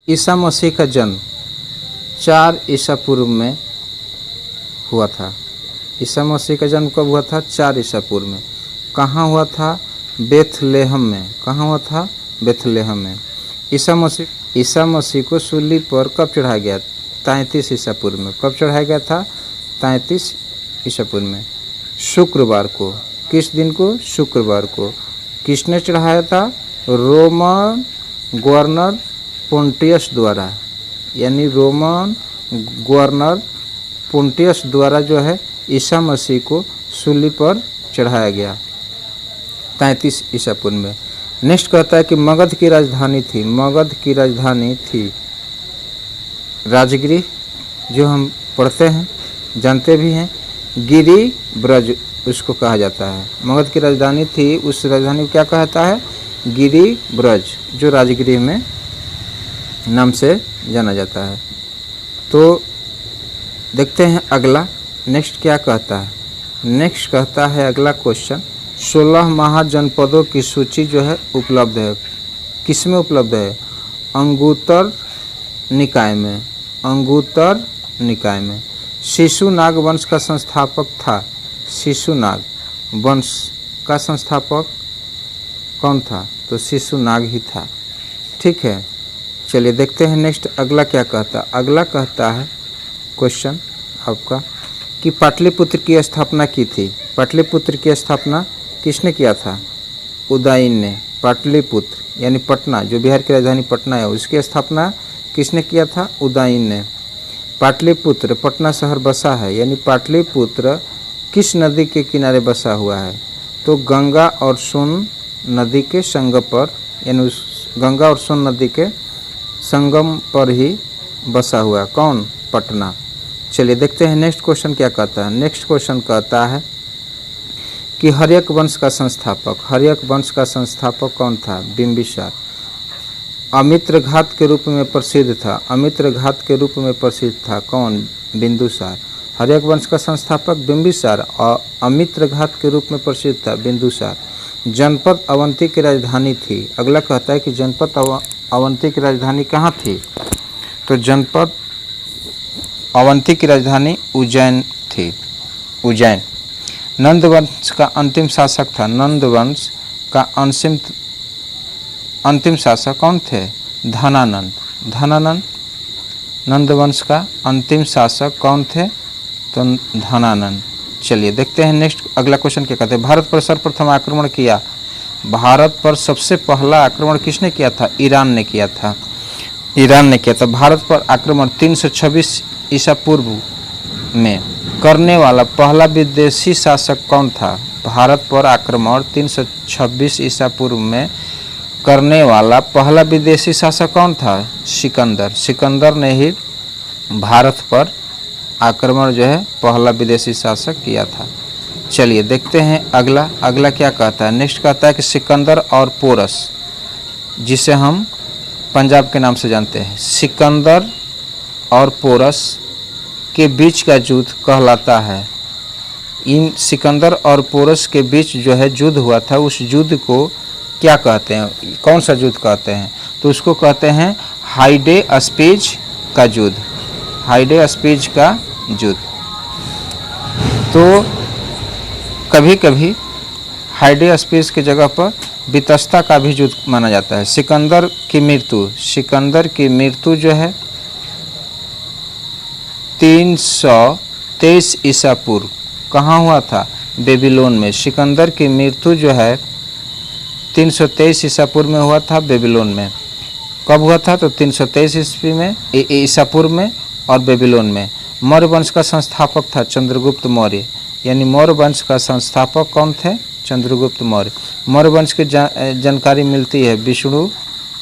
ईसा मसीह का जन्म 4 ईसा पूर्व में हुआ था। ईसा मसीह का जन्म कब हुआ था? 4 ईसा पूर्व में। कहाँ हुआ था? बेथलेहम में। कहाँ हुआ था? बेथलेहम में। ईसा मसीह को सूली पर कब चढ़ाया गया? 33 ईसा पूर्व में। कब चढ़ाया गया था? 33 ईसा पूर्व में। शुक्रवार को। किस दिन को? शुक्रवार को। किसने चढ़ाया था? रोमन गवर्नर पोंटियस द्वारा, यानी रोमन गवर्नर पोंटियस द्वारा जो है ईसा मसीह को सूली पर चढ़ाया गया 33 ईसा पूर्व में। नेक्स्ट कहता है कि मगध की राजधानी थी। मगध की राजधानी थी राजगिरी, जो हम पढ़ते हैं, जानते भी हैं। गिरि ब्रज उसको कहा जाता है। मगध की राजधानी थी, उस राजधानी को क्या कहता है? गिरि ब्रज, जो राजगिरी में नाम से जाना जाता है। तो देखते हैं अगला नेक्स्ट क्या कहता है। नेक्स्ट कहता है अगला क्वेश्चन, 16 महाजनपदों की सूची जो है उपलब्ध है। किस में उपलब्ध है? अंगुत्तर निकाय में। अंगुत्तर निकाय में। शिशुनाग वंश का संस्थापक था। शिशुनाग वंश का संस्थापक कौन था? तो शिशुनाग ही था। ठीक है, चलिए देखते हैं नेक्स्ट अगला क्या कहता है। अगला कहता है क्वेश्चन आपका कि पाटलिपुत्र की स्थापना की थी। पाटलिपुत्र की स्थापना किसने किया था? उदयन ने। पाटलिपुत्र यानी पटना, जो बिहार की राजधानी पटना है, उसकी स्थापना किसने किया था? उदयन ने। पाटलिपुत्र पटना शहर बसा है, यानी पाटलिपुत्र किस नदी के किनारे बसा हुआ है? तो गंगा और सोन नदी के संगम पर, यानी उस गंगा और सोन नदी के संगम पर ही बसा हुआ है। कौन? पटना। चलिए देखते हैं नेक्स्ट क्वेश्चन क्या कहता है। नेक्स्ट क्वेश्चन कहता है कि हर्यक वंश का संस्थापक। हर्यक वंश का संस्थापक कौन था? बिंबिसार। अमित्रघात के रूप में प्रसिद्ध था। अमित्रघात के रूप में प्रसिद्ध था कौन? बिंदुसार। हर्यक वंश का संस्थापक बिंबिसार और अमित्रघात के रूप में प्रसिद्ध था बिंदुसार। जनपद अवंती की राजधानी थी। अगला कहता है कि जनपद अवंती की राजधानी कहाँ थी? तो जनपद अवंती की राजधानी उज्जैन थी। उज्जैन। नंद वंश का अंतिम शासक था। नंद वंश का अंतिम शासक कौन थे? धनानंद। धनानंद। नंद वंश का अंतिम शासक कौन थे? तो धनानंद। चलिए देखते हैं नेक्स्ट अगला क्वेश्चन क्या कहते हैं। भारत पर सर्वप्रथम आक्रमण किया। भारत पर सबसे पहला आक्रमण किसने किया था? ईरान ने किया था। ईरान ने किया था। भारत पर आक्रमण 326 ईसा पूर्व में करने वाला पहला विदेशी शासक कौन था? भारत पर आक्रमण 326 ईसा पूर्व में करने वाला पहला विदेशी शासक कौन था? सिकंदर। सिकंदर ने ही भारत पर आक्रमण जो है पहला विदेशी शासक किया था। चलिए देखते हैं अगला क्या कहता है। नेक्स्ट कहता है कि सिकंदर और पोरस, जिसे हम पंजाब के नाम से जानते हैं, सिकंदर और पोरस के बीच का युद्ध कहलाता है। इन सिकंदर और पोरस के बीच जो है युद्ध हुआ था, उस युद्ध को क्या कहते हैं? कौन सा युद्ध कहते हैं? तो उसको कहते हैं हाइडेस्पीज का युद्ध। हाइडेस्पीज का युद्ध। तो कभी कभी हाइडेस्पीज की जगह पर वितस्ता का भी युद्ध माना जाता है। सिकंदर की मृत्यु जो है 323 ईसा पूर्व कहाँ हुआ था? बेबीलोन में। सिकंदर की मृत्यु जो है 323 ईसा पूर्व में हुआ था बेबीलोन में। कब हुआ था? तो 323 ईस्वी में, ईसा पूर्व में और बेबीलोन में। मौर्य वंश का संस्थापक था चंद्रगुप्त मौर्य, यानी मौर्य वंश का संस्थापक कौन थे? चंद्रगुप्त मौर्य। मौर्य वंश की जानकारी मिलती है विष्णु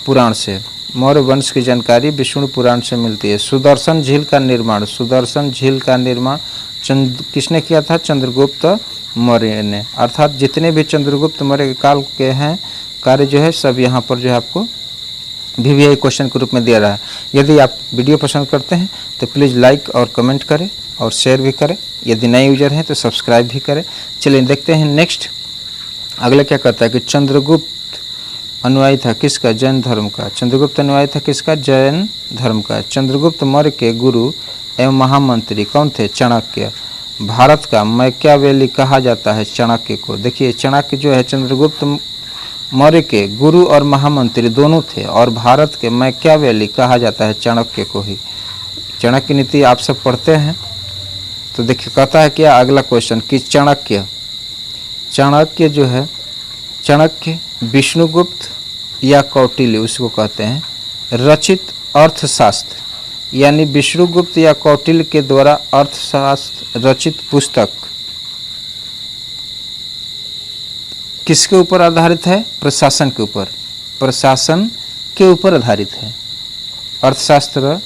पुराण से। मौर्य वंश की जानकारी विष्णु पुराण से मिलती है। सुदर्शन झील का निर्माण किसने किया था? चंद्रगुप्त मौर्य ने। अर्थात जितने भी चंद्रगुप्त मौर्य के काल के हैं कार्य जो है सब यहाँ पर जो है आपको VVI क्वेश्चन के रूप में दिया रहा है। यदि आप वीडियो पसंद करते हैं तो प्लीज़ लाइक और कमेंट करें और शेयर भी करें। यदि नए यूजर हैं तो सब्सक्राइब भी करें। चलिए देखते हैं नेक्स्ट अगला क्या कहता है कि चंद्रगुप्त अनुयायी था किसका? जैन धर्म का। चंद्रगुप्त अनुयायी था किसका? जैन धर्म का। चंद्रगुप्त मौर्य के गुरु एवं महामंत्री कौन थे? चाणक्य। भारत का मैकियावेली कहा जाता है चाणक्य को। देखिए चाणक्य जो है चंद्रगुप्त मौर्य के गुरु और महामंत्री दोनों थे, और भारत के मैकियावेली कहा जाता है चाणक्य को ही। चाणक्य नीति आप सब पढ़ते हैं। तो देखिए कहता है क्या अगला क्वेश्चन कि चाणक्य जो है, चाणक्य विष्णुगुप्त या कौटिल्य उसको कहते हैं रचित अर्थशास्त्र, यानी विष्णुगुप्त या कौटिल्य के द्वारा अर्थशास्त्र रचित पुस्तक किसके ऊपर आधारित है? प्रशासन के ऊपर। प्रशासन के ऊपर आधारित है। अर्थशास्त्र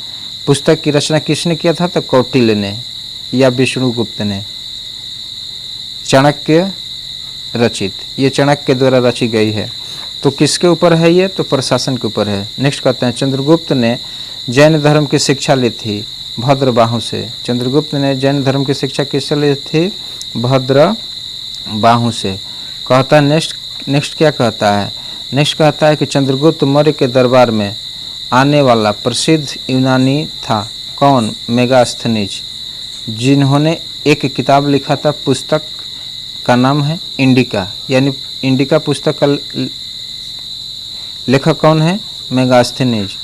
पुस्तक की रचना किसने किया था? तो कौटिल्य ने या विष्णुगुप्त ने। चाणक्य रचित, ये चाणक्य के द्वारा रची गई है। तो किसके ऊपर है ये? तो प्रशासन के ऊपर है। नेक्स्ट कहते हैं चंद्रगुप्त ने जैन धर्म की शिक्षा ली थी भद्रबाहु से। चंद्रगुप्त ने जैन धर्म की शिक्षा किससे ली थी? भद्रबाहु से। कहता है नेक्स्ट क्या कहता है? नेक्स्ट कहता है कि चंद्रगुप्त मौर्य के दरबार में आने वाला प्रसिद्ध यूनानी था कौन? मेगास्थनीज, जिन्होंने एक किताब लिखा था, पुस्तक का नाम है इंडिका, यानी इंडिका पुस्तक का लेखक कौन है? मेगास्थनीज।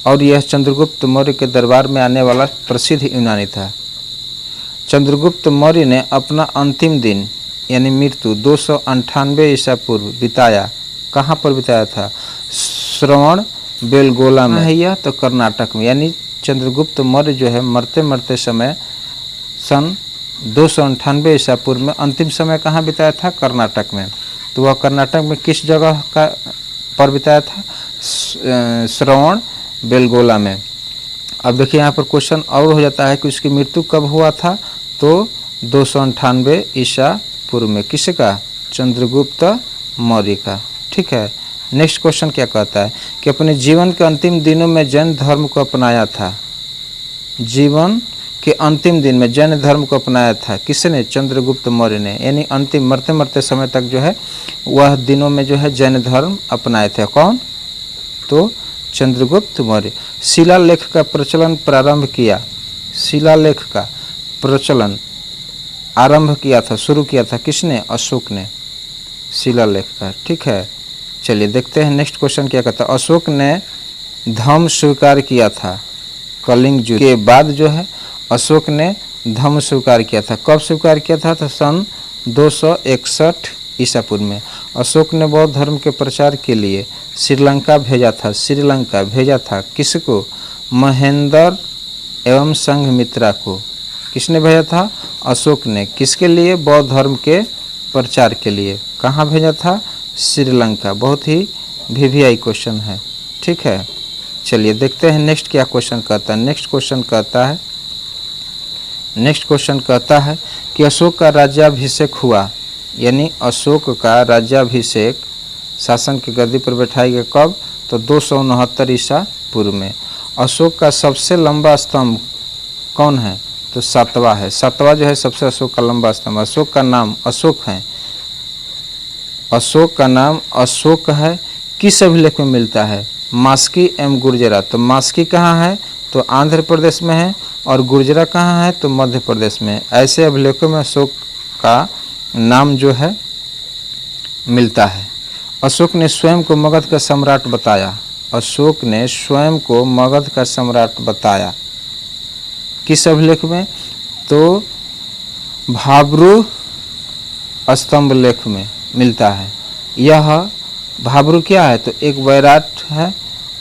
और यह चंद्रगुप्त मौर्य के दरबार में आने वाला प्रसिद्ध यूनानी था। चंद्रगुप्त मौर्य ने अपना अंतिम दिन यानी मृत्यु 298 ईसा पूर्व बिताया। कहाँ पर बिताया था? श्रवण बेलगोला में है यह, तो कर्नाटक में। यानी चंद्रगुप्त मौर्य जो है मरते मरते समय सन 298 ईसा पूर्व में अंतिम समय कहाँ बिताया था? कर्नाटक में। तो वह कर्नाटक में किस जगह का पर बिताया था? श्रवण बेलगोला में। अब देखिए यहाँ पर क्वेश्चन और हो जाता है कि उसकी मृत्यु कब हुआ था? तो 298 ईसा पूर्व में। किसका? चंद्रगुप्त मौर्य का। ठीक है। नेक्स्ट क्वेश्चन क्या कहता है कि अपने जीवन के अंतिम दिनों में जैन धर्म को अपनाया था। जीवन के अंतिम दिन में जैन धर्म को अपनाया था किसने? चंद्रगुप्त मौर्य ने। यानी अंतिम मरते मरते समय तक जो है वह दिनों में जो है जैन धर्म अपनाए थे। कौन? तो चंद्रगुप्त मौर्य। शिलालेख का प्रचलन प्रारंभ किया। शिलालेख का प्रचलन आरंभ किया था, शुरू किया था किसने? अशोक ने। शिलालेख का। ठीक है। चलिए देखते हैं नेक्स्ट क्वेश्चन क्या कहता है। अशोक ने धम्म स्वीकार किया था कलिंग युद्ध के बाद जो है अशोक ने धम्म स्वीकार किया था। कब स्वीकार किया था? तो सन 261 ईसा पूर्व में। अशोक ने बौद्ध धर्म के प्रचार के लिए श्रीलंका भेजा था। श्रीलंका भेजा था किसको? महेंद्र एवं संघमित्रा को। किसने भेजा था? अशोक ने। किसके लिए? बौद्ध धर्म के प्रचार के लिए। कहाँ भेजा था? श्रीलंका। बहुत ही वीवीआई क्वेश्चन है। ठीक है। चलिए देखते हैं नेक्स्ट क्या क्वेश्चन कहता है। नेक्स्ट क्वेश्चन कहता है कि अशोक का राज्याभिषेक हुआ, यानी अशोक का राज्याभिषेक शासन की गद्दी पर बैठाया गया कब? तो 269 ईसा पूर्व में। अशोक का सबसे लंबा स्तंभ कौन है? तो सातवां है। सातवां जो है सबसे अशोक का लंबा स्तंभ। अशोक का नाम अशोक है। अशोक का नाम अशोक है। किस अभिलेख में मिलता है? मास्की एवं गुर्जरा। तो मास्की कहाँ है? तो आंध्र प्रदेश में है। और गुर्जरा कहाँ है? तो मध्य प्रदेश में। ऐसे अभिलेखों में अशोक का नाम जो है मिलता है। अशोक ने स्वयं को मगध का सम्राट बताया। अशोक ने स्वयं को मगध का सम्राट बताया। किस अभिलेख में? तो भाब्रू स्तंभ लेख में मिलता है। यह भाब्रू क्या है? तो एक वैराट है।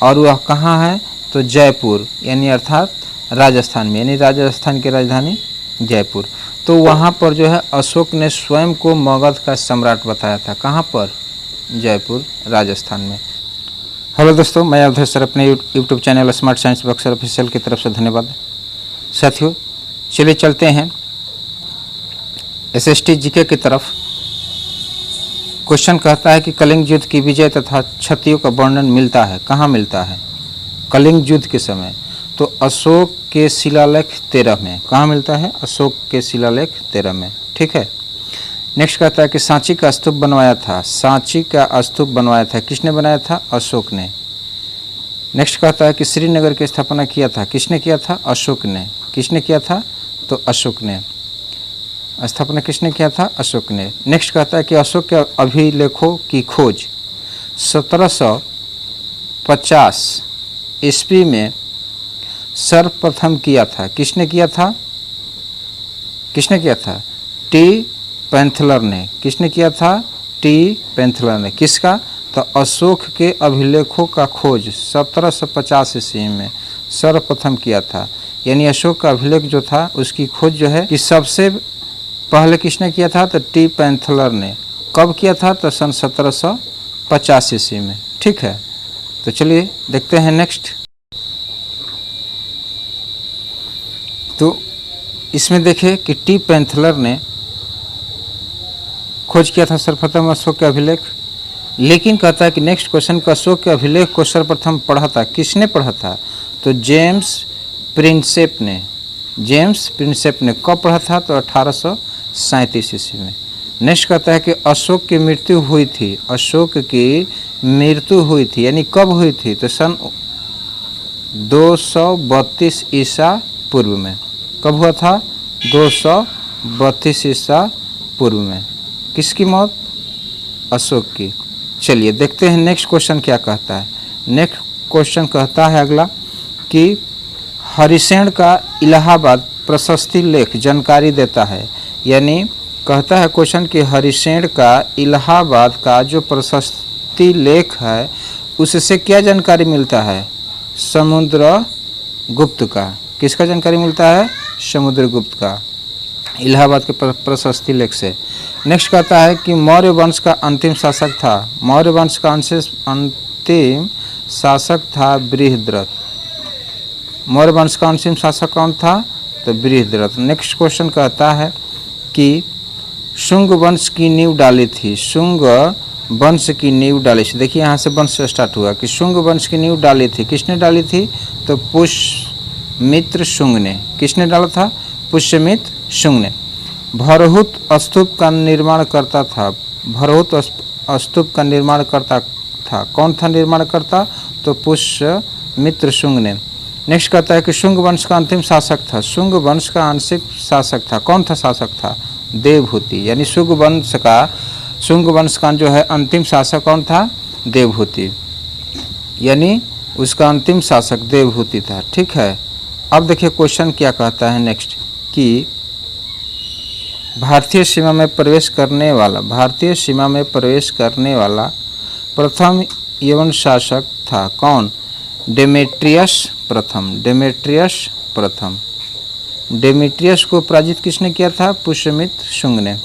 और वह कहाँ है? तो जयपुर, यानी अर्थात राजस्थान में, यानी राजस्थान की राजधानी जयपुर। तो वहाँ पर जो है अशोक ने स्वयं को मगध का सम्राट बताया था। कहाँ पर? जयपुर, राजस्थान में। हेलो दोस्तों, मैं अवधेश सर अपने YouTube channel smart science Buxar official की तरफ से धन्यवाद। साथियों चलिए चलते हैं SST जीके की तरफ। क्वेश्चन कहता है कि कलिंग युद्ध की विजय तथा क्षतियों का वर्णन मिलता है। कहाँ मिलता है? कलिंग युद्ध के समय। तो अशोक के शिलालेख 13 में। कहाँ मिलता है? अशोक के शिलालेख 13 में। ठीक है। नेक्स्ट कहता है कि सांची का स्तूप बनवाया था, सांची का स्तूप बनवाया था, किसने बनाया था? अशोक ने। नेक्स्ट कहता है कि श्रीनगर की स्थापना किया था, किसने किया था? अशोक ने। किसने किया था? तो अशोक ने। स्थापना किसने किया था? अशोक ने। नेक्स्ट कहता है कि अशोक के अभिलेखों की खोज 1750 ईस्वी में सर्वप्रथम किया था, किसने किया था? किसने किया था? टी पैंथलर ने। किसने किया था? टी पैंथलर ने। किसका? तो अशोक के अभिलेखों का खोज 1750 ईस्वी में सर्वप्रथम किया था। यानी अशोक का अभिलेख जो था उसकी खोज जो है कि सबसे पहले किसने किया था? तो टी पैंथलर ने। कब किया था? तो सन 1750 ईस्वी में। ठीक है, तो चलिए देखते हैं नेक्स्ट। तो इसमें देखें कि टी पैंथलर ने खोज किया था सर्वप्रथम अशोक के अभिलेख, लेकिन कहता है कि नेक्स्ट क्वेश्चन का अशोक के अभिलेख को सर्वप्रथम पढ़ा था, किसने पढ़ा था? तो जेम्स प्रिंसेप ने। जेम्स प्रिंसेप ने कब पढ़ा था? तो 1837 ईस्वी में। नेक्स्ट कहता है कि अशोक की मृत्यु हुई थी, अशोक की मृत्यु हुई थी यानी कब हुई थी? तो सन 232 ईसा पूर्व में। कब हुआ था? 232 ईसा पूर्व में। किसकी मौत? अशोक की। चलिए देखते हैं नेक्स्ट क्वेश्चन क्या कहता है। नेक्स्ट क्वेश्चन कहता है अगला कि हरिसेन का इलाहाबाद प्रशस्ति लेख जानकारी देता है। यानी कहता है क्वेश्चन कि हरिसेन का इलाहाबाद का जो प्रशस्ति लेख है उससे क्या जानकारी मिलता है? समुद्रगुप्त का। किसका जानकारी मिलता है? समुद्रगुप्त का, इलाहाबाद के प्रशस्ति लेख से। नेक्स्ट कहता है कि मौर्य वंश का अंतिम शासक था, मौर्य वंश का अंतिम शासक था बृहद्रथ। मौर्य वंश का अंतिम शासक कौन था? तो बृहद्रथ। नेक्स्ट क्वेश्चन कहता है कि शुंग वंश की नींव डाली थी, शुंग वंश की नींव डाली थी। देखिए यहाँ से वंश स्टार्ट हुआ कि शुंग वंश की नींव डाली थी, किसने डाली थी? तो पुष्यमित्र शुंग ने। किसने डाला था? पुष्यमित्र शुंग ने। भरहुत स्तूप का निर्माण करता था, भरहुत स्तूप का निर्माण करता था, कौन था निर्माण करता? तो पुष्यमित्र शुंग ने। नेक्स्ट कहता है कि शुंग वंश का अंतिम शासक था, शुंग वंश का आंशिक शासक था, कौन था शासक था? देवहूति। यानी शुंग वंश का जो है अंतिम शासक कौन था? देवहूति। यानी उसका अंतिम शासक देवहूति था। ठीक है, अब देखिए क्वेश्चन क्या कहता है नेक्स्ट कि भारतीय सीमा में प्रवेश करने वाला प्रथम यवन शासक था, कौन? डेमेट्रियस प्रथम। डेमेट्रियस को पराजित किसने किया था? पुष्यमित्र शुंग ने।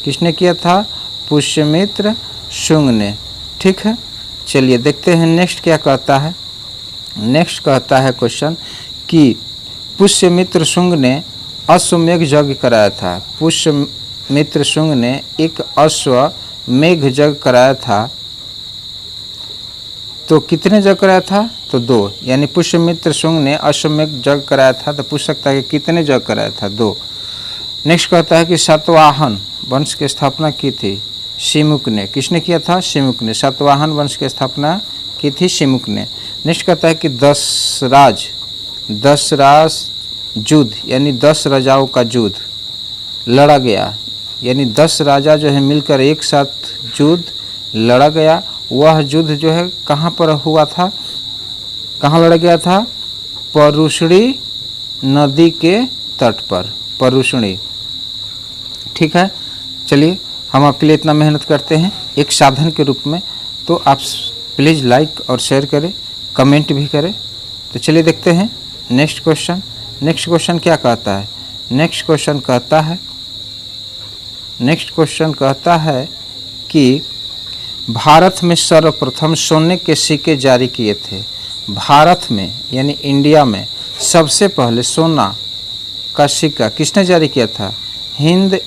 किसने किया था? पुष्यमित्र शुंग ने। ठीक है, चलिए देखते हैं नेक्स्ट क्या कहता है। नेक्स्ट कहता है क्वेश्चन कि पुष्यमित्र शुंग ने अश्वमेघ यज्ञ कराया था, पुष्यमित्र शुंग ने एक अश्वमेघ यज्ञ कराया था। तो कितने यज्ञ कराया था? तो 2। यानी पुष्यमित्र शुंग ने अश्वमेघ यज्ञ कराया था, तो पूछ सकता है कि कितने यज्ञ कराया था? 2। नेक्स्ट कहता है कि सातवाहन वंश की स्थापना की थी शिमुक ने। किसने किया था? शिमुक ने। सातवाहन वंश की स्थापना की थी शिमुक ने। नेक्स्ट कहता है कि 10 राज युद्ध यानी 10 राजाओं का युद्ध लड़ा गया, यानी 10 राजा जो है मिलकर एक साथ युद्ध लड़ा गया। वह युद्ध जो है कहाँ पर हुआ था? कहाँ लड़ा गया था? परुष्णी नदी के तट पर, परुष्णी। ठीक है, चलिए हम आपके लिए इतना मेहनत करते हैं एक साधन के रूप में, तो आप प्लीज़ लाइक और शेयर करें, कमेंट भी करें। तो चलिए देखते हैं नेक्स्ट क्वेश्चन। नेक्स्ट क्वेश्चन क्या कहता है? नेक्स्ट क्वेश्चन कहता है कि भारत में सर्वप्रथम सोने के सिक्के जारी किए थे। भारत में यानी इंडिया में सबसे पहले सोना का सिक्का किसने जारी किया था? हिंद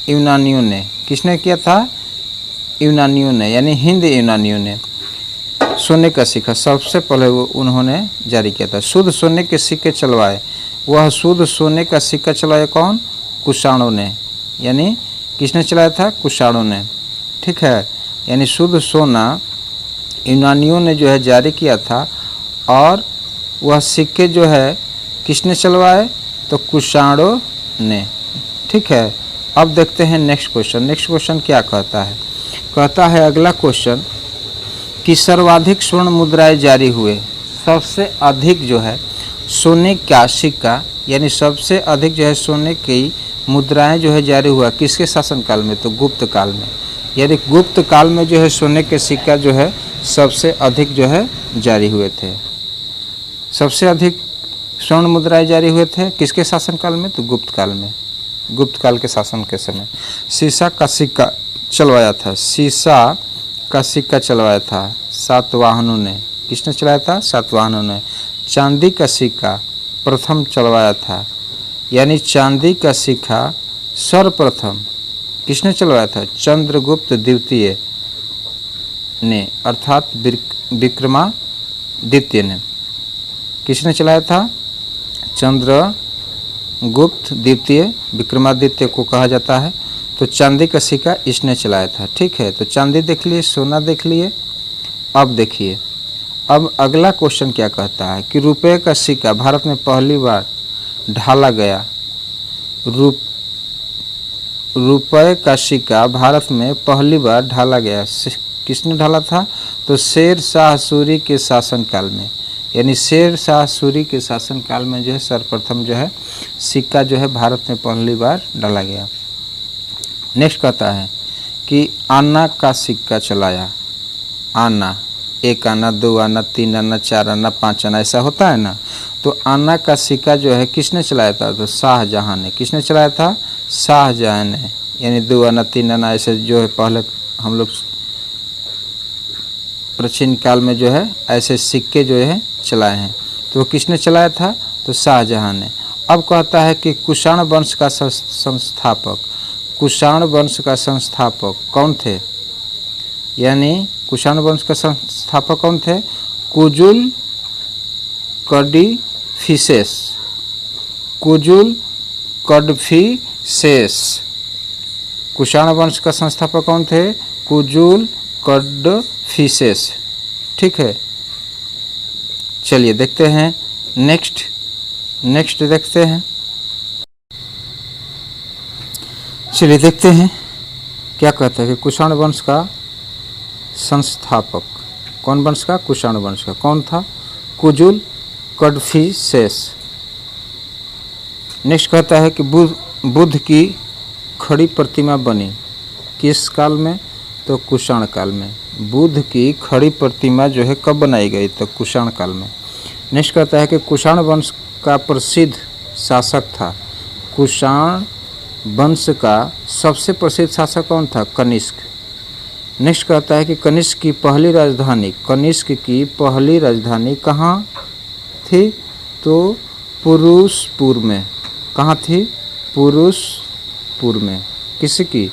यूनानियों ने। किसने किया था? यूनानियों ने, यानी हिंद यूनानियों ने सोने का सिक्का सबसे पहले वो उन्होंने जारी किया था। शुद्ध सोने के सिक्के चलवाए, वह शुद्ध सोने का सिक्का चलवाया कौन? कुषाणों ने। यानी किसने चलाया था? कुषाणों ने। ठीक है, यानी शुद्ध सोना यूनानियों ने जो है जारी किया था और वह सिक्के जो है किसने चलवाए? तो कुषाणों ने। ठीक है, अब देखते हैं नेक्स्ट क्वेश्चन। नेक्स्ट क्वेश्चन क्या कहता है? कहता है अगला क्वेश्चन कि सर्वाधिक स्वर्ण मुद्राएं जारी हुए। सबसे अधिक जो है सोने का सिक्का, यानी सबसे अधिक जो है सोने की मुद्राएं जो है जारी हुआ किसके शासनकाल में? तो गुप्त काल में। यानी गुप्त काल में जो है सोने के सिक्का जो है सबसे अधिक जो है जारी हुए थे। सबसे अधिक स्वर्ण मुद्राएं जारी हुए थे किसके शासनकाल में? तो गुप्त काल में, गुप्त काल के शासन के समय। सीसा का सिक्का चलवाया था, सीसा का सिक्का चलवाया था सातवाहनों ने। किसने चलाया था? सातवाहनों ने। चांदी का सिक्का प्रथम चलवाया था, यानी चांदी का सिक्का सर्वप्रथम किसने चलवाया था? चंद्रगुप्त द्वितीय ने, अर्थात विक्रमादित्य ने। किसने चलाया था? चंद्रगुप्त द्वितीय, विक्रमादित्य को कहा जाता है। तो चांदी का सिक्का इसने चलाया था। ठीक है, तो चांदी देख लिए, सोना देख लिए। अब देखिए, अब अगला क्वेश्चन क्या कहता है कि रुपये का सिक्का भारत में पहली बार ढाला गया। रुपये का सिक्का भारत में पहली बार ढाला गया। किसने ढाला था? तो शेर शाह सूरी के शासनकाल में, यानी शेर शाह सूरी के शासनकाल में जो है सर्वप्रथम जो है सिक्का जो है भारत में पहली बार डाला गया। नेक्स्ट कहता है कि आना का सिक्का चलाया। आना, 1 आना, 2 आना, 3 आना, 4 आना, 5 आना, ऐसा होता है ना। तो आना का सिक्का जो है किसने चलाया था? तो शाहजहां ने। किसने चलाया था? शाहजहां ने। यानी 2 आना, 3 आना ऐसे जो है पहले हम लोग प्राचीन काल में जो है ऐसे सिक्के जो है चलाए हैं। तो किसने चलाया था? तो शाहजहां ने। अब कहता है कि कुषाण वंश का संस्थापक, कुषाण वंश का संस्थापक कौन थे? यानी कुषाण वंश का संस्थापक कौन थे? कुजुल कडफिसेस। कुजुल कडफिसेस। कुषाण वंश का संस्थापक कौन थे? कुजुल कडफिसेस। ठीक है, चलिए देखते हैं नेक्स्ट देखते हैं। चलिए देखते हैं क्या कहता है कि कुषाण वंश का संस्थापक कौन? वंश का? कुषाण वंश का। कौन था? कुजुल कडफिसेस। नेक्स्ट कहता है कि बुद्ध की खड़ी प्रतिमा बनी किस काल में? तो कुषाण काल में। बुद्ध की खड़ी प्रतिमा जो है कब बनाई गई? तो कुषाण काल में। नेक्स्ट कहता है कि कुषाण वंश का प्रसिद्ध शासक था। कुषाण वंश का सबसे प्रसिद्ध शासक कौन था? कनिष्क। नेक्स्ट कहता है कि कनिष्क की पहली राजधानी कहाँ थी? तो पुरुषपुर में। कहाँ थी? पुरुषपुर में। किसकी?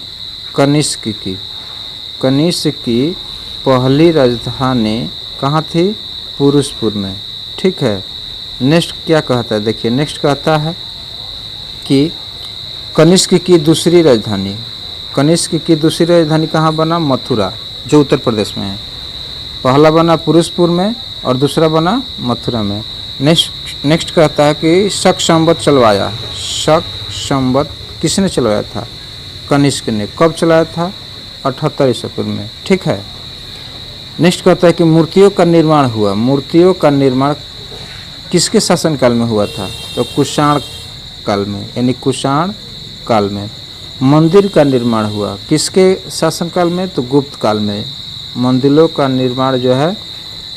कनिष्क की। कनिष्क की पहली राजधानी कहाँ थी? पुरुषपुर में। ठीक है, नेक्स्ट क्या कहता है? देखिए, नेक्स्ट कहता है कि कनिष्क की दूसरी राजधानी, कनिष्क की दूसरी राजधानी कहाँ बना? मथुरा, जो उत्तर प्रदेश में है। पहला बना पुरुषपुर में और दूसरा बना मथुरा में। नेक्स्ट कहता है कि शक संवत चलवाया। शक संवत किसने चलवाया था? कनिष्क ने। कब चलाया था? 78 ईसा पूर्व में। ठीक है, नेक्स्ट कहता है कि मूर्तियों का निर्माण हुआ। मूर्तियों का निर्माण किसके शासनकाल में हुआ था? तो कुषाण काल में, यानी कुषाण काल में। मंदिर का निर्माण हुआ किसके शासनकाल में? तो गुप्त काल में। मंदिरों का निर्माण जो है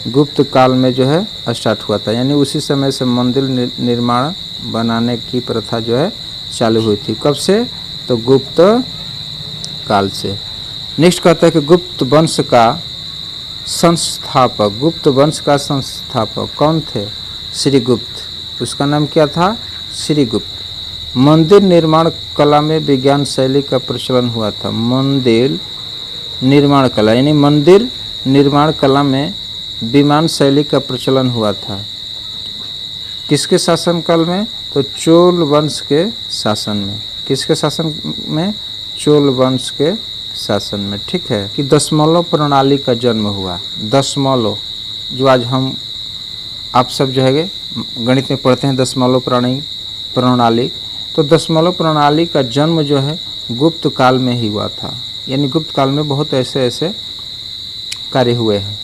गुप्त काल में जो है स्टार्ट हुआ था, यानी उसी समय से मंदिर निर्माण बनाने की प्रथा जो है चालू हुई थी। कब से? तो गुप्त काल से। नेक्स्ट कहता है कि गुप्त वंश का संस्थापक, गुप्त वंश का संस्थापक कौन थे? श्रीगुप्त। उसका नाम क्या था? श्रीगुप्त। मंदिर निर्माण कला में विज्ञान शैली का प्रचलन हुआ था। मंदिर निर्माण कला, यानी मंदिर निर्माण कला में विमान शैली का प्रचलन हुआ था। किसके शासनकाल में? तो चोल वंश के शासन में। किसके शासन में? चोल वंश के शासन में। ठीक है कि दशमलव प्रणाली का जन्म हुआ। दशमलव जो आज हम आप सब जो है गणित में पढ़ते हैं दशमलव प्रणाली, तो दशमलव प्रणाली का जन्म जो है गुप्त काल में ही हुआ था। यानी गुप्त काल में बहुत ऐसे ऐसे कार्य हुए हैं।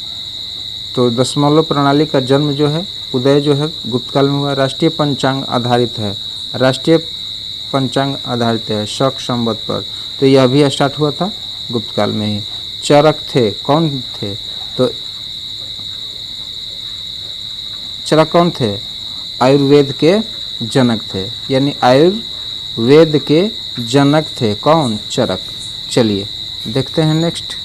तो दशमलव प्रणाली का जन्म जो है उदय जो है गुप्त काल में हुआ। राष्ट्रीय पंचांग आधारित है, राष्ट्रीय पंचांग आधारित है शक संवत पर, तो यह भी स्टार्ट हुआ था गुप्त काल में ही। चरक थे, कौन थे? तो चरक कौन थे? आयुर्वेद के जनक थे, यानी आयुर्वेद के जनक थे कौन? चरक। चलिए देखते हैं नेक्स्ट।